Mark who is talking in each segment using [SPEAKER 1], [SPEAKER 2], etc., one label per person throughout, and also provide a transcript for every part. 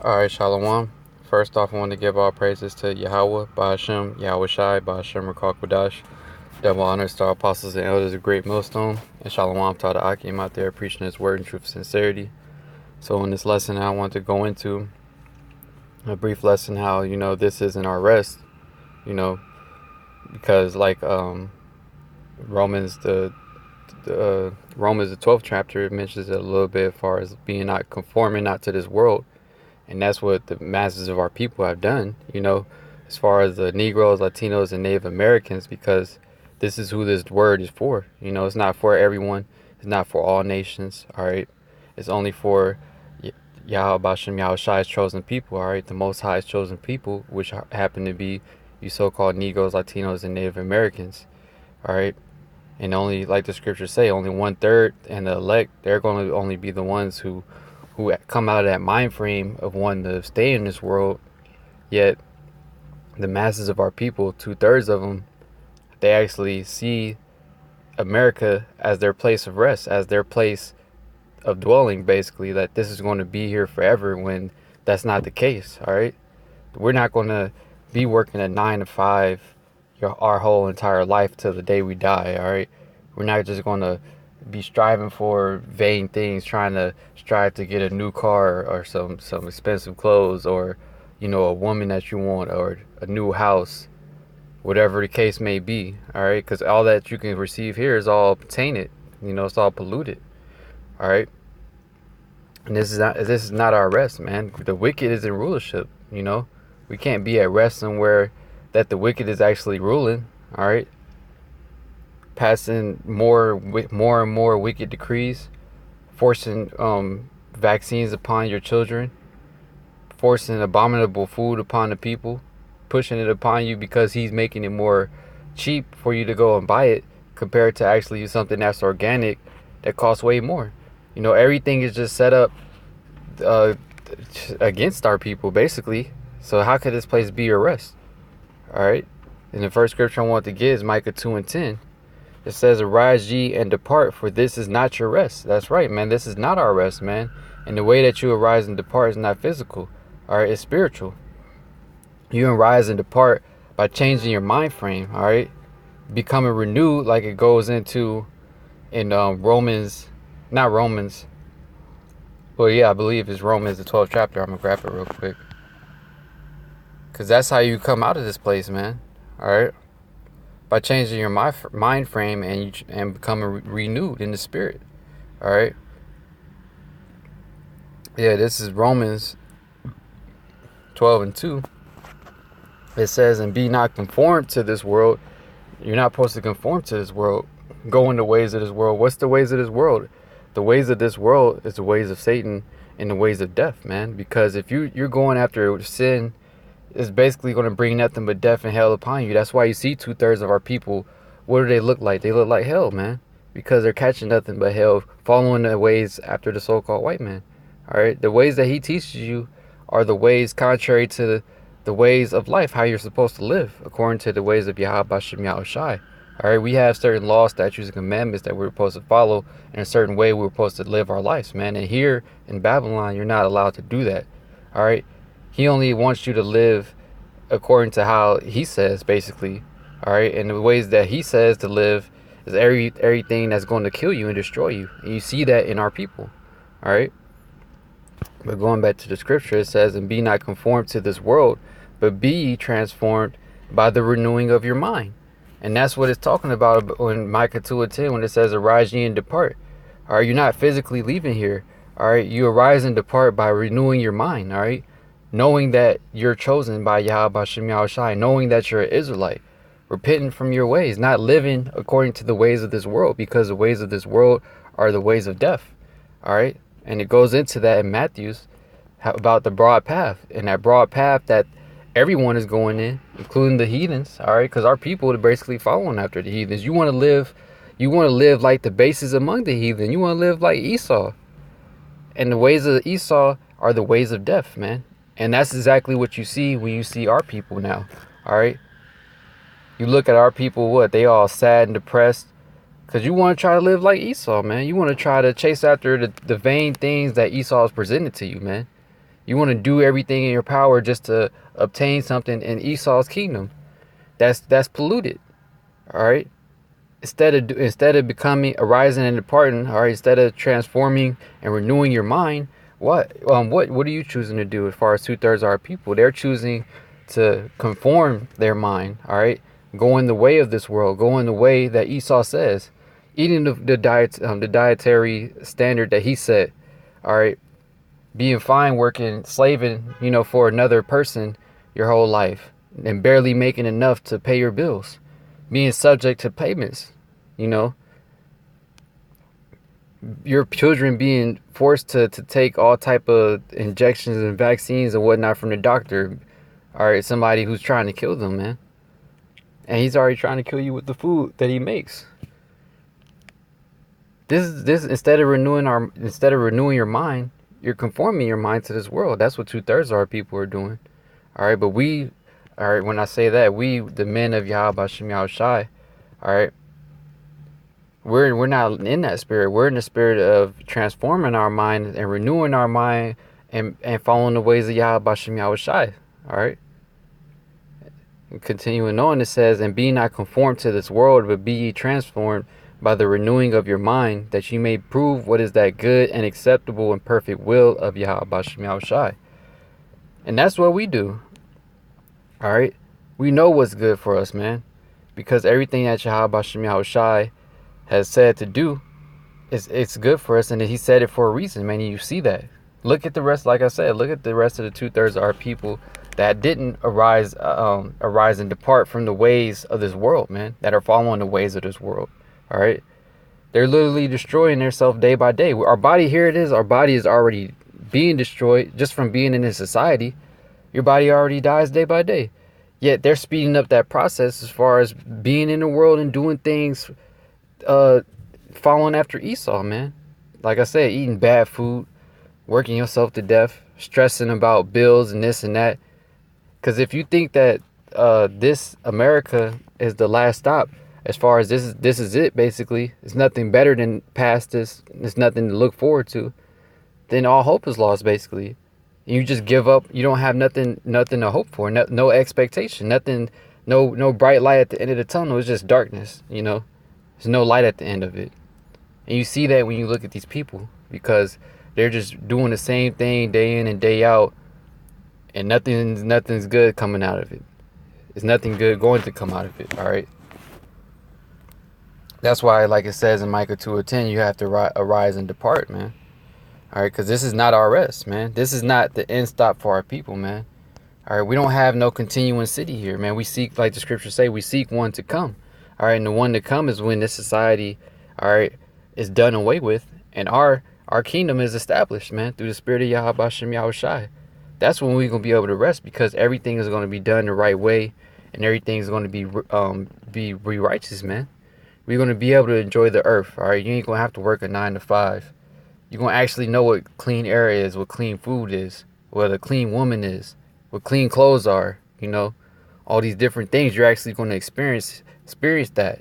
[SPEAKER 1] Alright, Shalom. First off, I want to give all praises to Yahweh, Ba'ashem, Yahweh Shai, Ba'ashem, Rakak Wadash. Double honors to our apostles and elders of Great Millstone. And Shalom to all the Akim out there preaching his word in truth and sincerity. So in this lesson, I want to go into a brief lesson how, this isn't our rest, because like Romans, Romans, the 12th chapter, it mentions it a little bit as far as being not conforming, not to this world. And that's what the masses of our people have done, as far as the Negroes, Latinos, and Native Americans, because this is who this word is for. It's not for everyone. It's not for all nations, all right? It's only for Yahweh Bashem, Yahweh Shai's chosen people, all right? The Most High's chosen people, which happen to be you so-called Negroes, Latinos, and Native Americans, all right? And only, like the scriptures say, only 1/3 and the elect, they're going to only be the ones who come out of that mind frame of wanting to stay in this world. Yet the masses of our people, 2/3 of them, they actually see America as their place of rest, as their place of dwelling, basically, that this is going to be here forever, when that's not the case. All right, we're not going to be working at 9 to 5 our whole entire life till the day we die. All right, we're not just going to be striving for vain things, trying to strive to get a new car or some expensive clothes, or a woman that you want, or a new house, whatever the case may be. All right, because all that you can receive here is all tainted. It's all polluted. All right, and this is not our rest, man. The wicked is in rulership. We can't be at rest somewhere that the wicked is actually ruling. All right, passing more and more wicked decrees, forcing vaccines upon your children, forcing abominable food upon the people, pushing it upon you because he's making it more cheap for you to go and buy it, compared to actually something that's organic that costs way more. Everything is just set up against our people, basically. So how could this place be your rest? All right, and the first scripture I want to get is Micah 2:10. It says, "Arise ye and depart, for this is not your rest." That's right, man. This is not our rest, man. And the way that you arise and depart is not physical. All right, it's spiritual. You arise and depart by changing your mind frame. All right, becoming renewed, like it goes into in Romans, not Romans. Well, yeah, I believe it's Romans, the 12th chapter. I'm gonna grab it real quick, because that's how you come out of this place, man. All right, by changing your mind frame and becoming renewed in the spirit. All right. Yeah, this is Romans 12:2. It says, "And be not conformed to this world." You're not supposed to conform to this world. Go in the ways of this world. What's the ways of this world? The ways of this world is the ways of Satan and the ways of death, man. Because if you're going after sin, it's basically going to bring nothing but death and hell upon you. That's why you see 2/3 of our people, what do they look like? They look like hell, man. Because they're catching nothing but hell, following the ways after the so-called white man. All right, the ways that he teaches you are the ways contrary to the ways of life, how you're supposed to live, according to the ways of Yahweh Bashem Yahweh Shai. All right, we have certain laws, statutes, and commandments that we're supposed to follow in a certain way. We're supposed to live our lives, man. And here in Babylon, you're not allowed to do that. All right, he only wants you to live according to how he says, basically. All right, and the ways that he says to live is everything that's going to kill you and destroy you. And you see that in our people. All right. But going back to the scripture, it says, "And be not conformed to this world, but be ye transformed by the renewing of your mind." And that's what it's talking about in Micah 2:10, when it says, "Arise ye and depart." All right, you're not physically leaving here. All right, you arise and depart by renewing your mind. All right, knowing that you're chosen by Yahweh Bashem Yahweh Shai, knowing that you're an Israelite, repenting from your ways, not living according to the ways of this world, because the ways of this world are the ways of death. All right. And it goes into that in Matthew's about the broad path, and that broad path that everyone is going in, including the heathens. All right, because our people are basically following after the heathens. You want to live like the bases among the heathen. You want to live like Esau, and the ways of Esau are the ways of death, man. And that's exactly what you see when you see our people now. All right, you look at our people, what they all sad and depressed. Because you want to try to live like Esau, man. You want to try to chase after the vain things that Esau has presented to you, man. You want to do everything in your power just to obtain something in Esau's kingdom. That's polluted. All right. Instead of becoming, arising and departing, all right, instead of transforming and renewing your mind, what are you choosing to do? As far as 2/3 of our people, they're choosing to conform their mind, all right, go in the way of this world, go in the way that Esau says, eating the dietary standard that he set, all right, being fine, working, slaving, for another person your whole life, and barely making enough to pay your bills, being subject to payments, you know, your children being forced to take all type of injections and vaccines and whatnot from the doctor. All right, somebody who's trying to kill them, man. And he's already trying to kill you with the food that he makes. This instead of renewing your mind, you're conforming your mind to this world. That's what 2/3 of our people are doing. All right, but all right, when I say that, we, the men of Yahweh Shem Yahushai, all right, we're not in that spirit. We're in the spirit of transforming our mind and renewing our mind and following the ways of Yahweh Shem Yahushai. All right. And continuing on, it says, "And be not conformed to this world, but be ye transformed by the renewing of your mind, that ye may prove what is that good and acceptable and perfect will of Yahweh Shem Yahushai." And that's what we do. All right. We know what's good for us, man, because everything that Yahweh Shem Yahushai has said to do, it's good for us, and he said it for a reason, man. You see that. Look at the rest, like I said, look at the rest of the 2/3 of our people that didn't arise and depart from the ways of this world, man, that are following the ways of this world. All right, they're literally destroying themselves day by day. Our body, here it is, our body is already being destroyed just from being in this society. Your body already dies day by day, yet they're speeding up that process as far as being in the world and doing things, following after Esau, man. Like I said, eating bad food, working yourself to death, stressing about bills and this and that. Because if you think that this America is the last stop, as far as this is it, basically, it's nothing better than past this, there's nothing to look forward to, then all hope is lost, basically. You just give up. You don't have nothing to hope for, no expectation, nothing, no bright light at the end of the tunnel. It's just darkness, There's no light at the end of it. And you see that when you look at these people, because they're just doing the same thing day in and day out, and nothing's good coming out of it. There's nothing good going to come out of it, all right? That's why, like it says in Micah 2:10, you have to arise and depart, man. All right, because this is not our rest, man. This is not the end stop for our people, man. All right, we don't have no continuing city here, man. We seek, like the scriptures say, we seek one to come. All right, and the one to come is when this society, all right, is done away with, and our kingdom is established, man, through the spirit of Yahweh Shem Yahushai. That's when we're gonna be able to rest, because everything is gonna be done the right way, and everything is gonna be righteous, man. We're gonna be able to enjoy the earth. All right, you ain't gonna have to work a 9 to 5. You're gonna actually know what clean air is, what clean food is, what a clean woman is, what clean clothes are. All these different things. You're actually gonna experience that.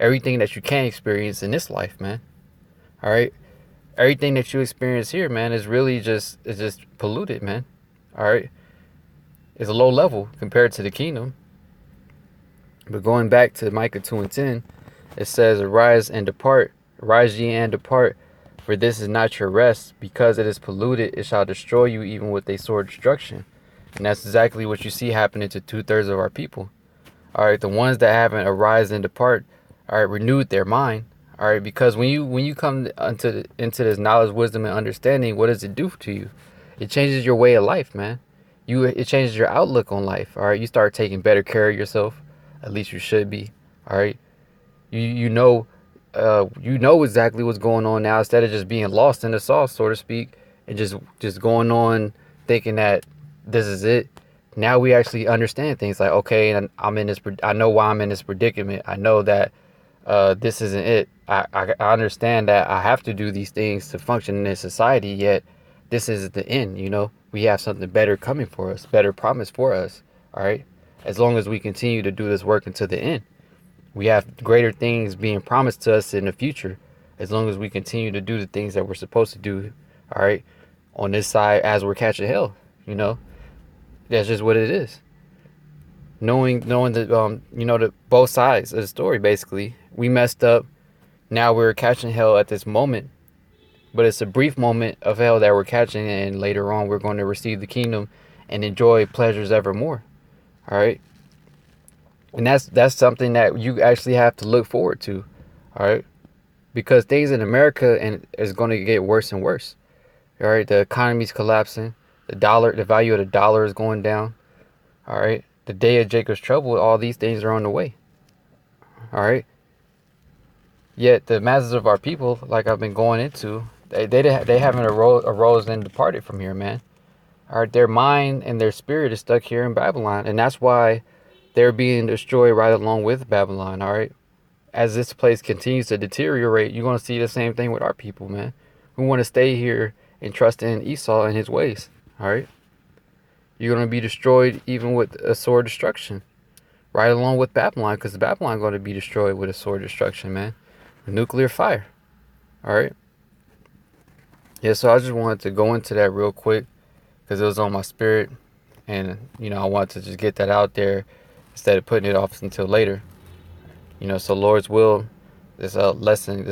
[SPEAKER 1] Everything that you can't experience in this life, man. All right, everything that you experience here, man, is really just polluted, man. All right, it's a low level compared to the kingdom. But going back to Micah 2:10, it says, "Arise and depart, rise ye and depart, for this is not your rest, because it is polluted. It shall destroy you even with a sword destruction." And that's exactly what you see happening to 2/3 of our people. All right, the ones that haven't arise and depart, all right, renewed their mind. All right, because when you come into this knowledge, wisdom, and understanding, what does it do to you? It changes your way of life, man. It changes your outlook on life. All right, you start taking better care of yourself. At least you should be. All right, you know exactly what's going on now, instead of just being lost in the sauce, so to speak, and just going on thinking that this is it. Now we actually understand things like, okay, and I know why I'm in this predicament. I know that this isn't it. I understand that I have to do these things to function in this society, yet this isn't the end. We have something better coming for us, better promise for us. All right, as long as we continue to do this work until the end, we have greater things being promised to us in the future, as long as we continue to do the things that we're supposed to do. All right, on this side as we're catching hell. You know, that's just what it is. Knowing that the both sides of the story. Basically, we messed up. Now we're catching hell at this moment, but it's a brief moment of hell that we're catching, and later on we're going to receive the kingdom and enjoy pleasures evermore. All right, and that's something that you actually have to look forward to. All right, because things in America and is going to get worse and worse. All right, the economy's collapsing. The value of the dollar is going down. All right, the day of Jacob's trouble, all these things are on the way. All right, yet the masses of our people, like I've been going into, they haven't arose and departed from here, man. All right, their mind and their spirit is stuck here in Babylon, and that's why they're being destroyed right along with Babylon. All right, as this place continues to deteriorate, you're gonna see the same thing with our people, man. We want to stay here and trust in Esau and his ways. All right, you're gonna be destroyed even with a sword destruction, right along with Babylon, because Babylon going to be destroyed with a sword destruction, man. Nuclear fire. All right. Yeah, so I just wanted to go into that real quick because it was on my spirit, and I wanted to just get that out there instead of putting it off until later. So Lord's will, this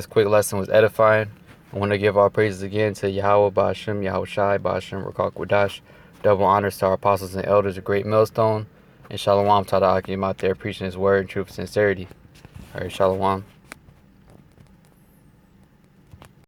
[SPEAKER 1] quick lesson was edifying. I want to give our praises again to Yahweh Ba'ashem, Yahweh Shai, Ba'ashem, Rakak Wadash. Double honors to our apostles and elders, a great millstone. And Shalom to the Akim out there preaching his word in truth and sincerity. All right, Shalom.